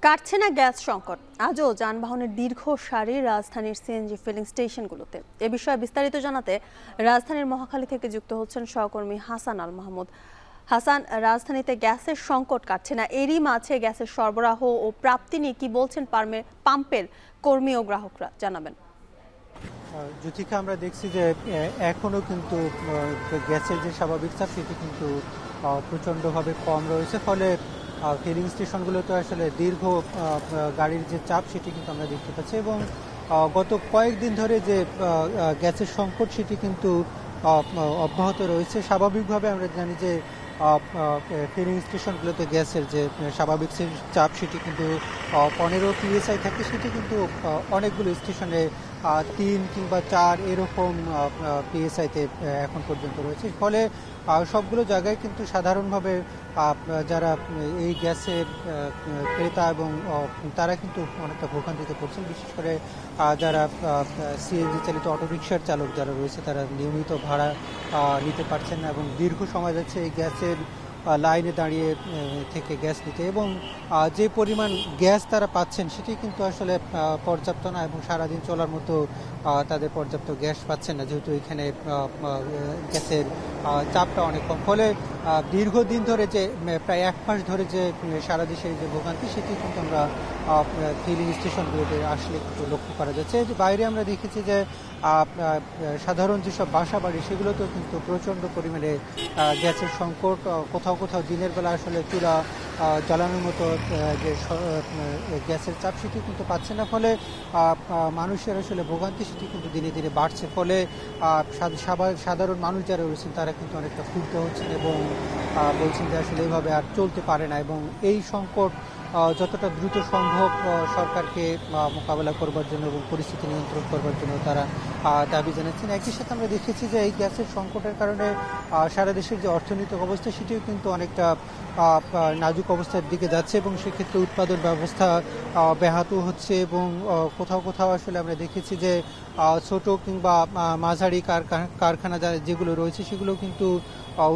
কাটছে না গ্যাস সংকট, আজও যানবাহনের দীর্ঘ সারি রাজধানীর সিএনজি ফিলিং স্টেশনগুলোতে। এ বিষয়ে বিস্তারিত জানাতে রাজধানীর মহাখালী থেকে যুক্ত হচ্ছেন সহকর্মী হাসান আল মাহমুদ। হাসান, রাজধানীতে গ্যাসের সংকট কাটছে না, এরই মাঝে গ্যাসের সরবরাহ ও প্রাপ্তি নিয়ে কি বলছেন পাম্পের কর্মী ও গ্রাহকরা, জানাবেন। জ্যোতিকা, আমরা দেখছি যে এখনো কিন্তু গ্যাসের যে স্বাভাবিক চাপ সেটি কিন্তু প্রচণ্ডভাবে কম রয়েছে, ফলে ফিলিং স্টেশনগুলোতে আসলে দীর্ঘ গাড়ির যে চাপ সেটি কিন্তু আমরা দেখতে পাচ্ছি। এবং গত কয়েকদিন ধরে যে গ্যাসের সংকট সেটি কিন্তু অব্যাহত রয়েছে। স্বাভাবিকভাবে আমরা জানি যে ফিলিং স্টেশনগুলোতে গ্যাসের যে স্বাভাবিক চাপ সেটি কিন্তু 15 PSI থাকে, সেটি কিন্তু অনেকগুলো স্টেশনে 3 কিংবা 4 এরকম PSIতে এখন পর্যন্ত রয়েছে। ফলে সবগুলো জায়গায় কিন্তু সাধারণভাবে যারা এই গ্যাসের ক্রেতা এবং তারা কিন্তু অনেকটা ভোগান্তিতে পড়ছেন। বিশেষ করে যারা সিএনজি চালিত অটোরিকশার চালক যারা রয়েছে তারা নিয়মিত ভাড়া নিতে পারছেন না এবং দীর্ঘ সময় যাচ্ছে এই গ্যাসের লাইনে দাঁড়িয়ে থেকে গ্যাস নিতে, এবং যে পরিমাণ গ্যাস তারা পাচ্ছেন সেটি কিন্তু আসলে পর্যাপ্ত না এবং সারাদিন চলার মতো তাদের পর্যাপ্ত গ্যাস পাচ্ছেন না, যেহেতু এখানে গ্যাসের চাপটা অনেক কম। ফলে দীর্ঘদিন ধরে যে প্রায় 1 মাস ধরে যে সারা দেশের যে ভোগান্তি সেটি কিন্তু আমরা ফিলিং স্টেশনগুলোতে আসলে একটু লক্ষ্য করা যাচ্ছে। বাইরে আমরা দেখেছি যে সাধারণ যেসব বাসা বাড়ি সেগুলোতেও কিন্তু প্রচণ্ড পরিমাণে গ্যাসের সংকট। কোথাও কোথাও দিনের বেলা আসলে চুলা জ্বালানোর মতো যে গ্যাসের চাপ সেটি কিন্তু পাচ্ছে না, ফলে মানুষের আসলে ভোগান্তি সেটি কিন্তু দিনে দিনে বাড়ছে। ফলে সাধারণ মানুষ যারা রয়েছেন তারা কিন্তু অনেকটা ক্ষুব্ধ হচ্ছেন এবং বলছেন যে আসলে এইভাবে আর চলতে পারে না, এবং এই সংকট যতটা দ্রুত সম্ভব সরকারকে মোকাবেলা করবার জন্য এবং পরিস্থিতি নিয়ন্ত্রণ করবার জন্য তারা দাবি জানাচ্ছেন। একই সাথে আমরা দেখেছি যে এই গ্যাসের সংকটের কারণে সারা দেশের যে অর্থনৈতিক অবস্থা সেটিও কিন্তু অনেকটা নাজুক অবস্থার দিকে যাচ্ছে এবং সেক্ষেত্রে উৎপাদন ব্যবস্থা ব্যাহত হচ্ছে। এবং কোথাও কোথাও আসলে আমরা দেখেছি যে ছোট কিংবা মাঝারি কারখানা যেগুলো রয়েছে সেগুলো কিন্তু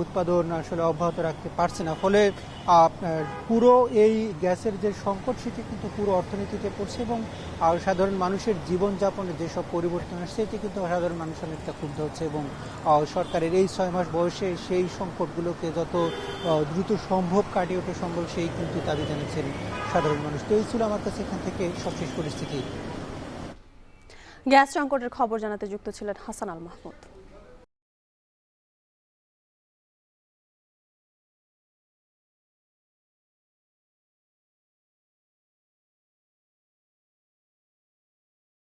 উৎপাদন আসলে অব্যাহত রাখতে পারছে না। ফলে পুরো এই গ্যাসের যে সংকট সেটি কিন্তু পুরো অর্থনীতিতে পড়ছে এবং সাধারণ মানুষের জীবনযাপনে যেসব পরিবর্তন আসছে এটি কিন্তু সাধারণ মানুষ অনেকটা ক্ষুব্ধ হচ্ছে এবং সরকারের এই 6 মাস বয়সে সেই সংকটগুলোকে যত দ্রুত সম্ভব কাটিয়ে ওঠা সম্ভব সেই কিন্তু দাবি জানিয়েছেন সাধারণ মানুষ। তো এই ছিল আমার কাছে এখান থেকে সবশেষ পরিস্থিতি। গ্যাস সংকটের খবর জানাতে যুক্ত ছিলেন হাসান আল মাহমুদ।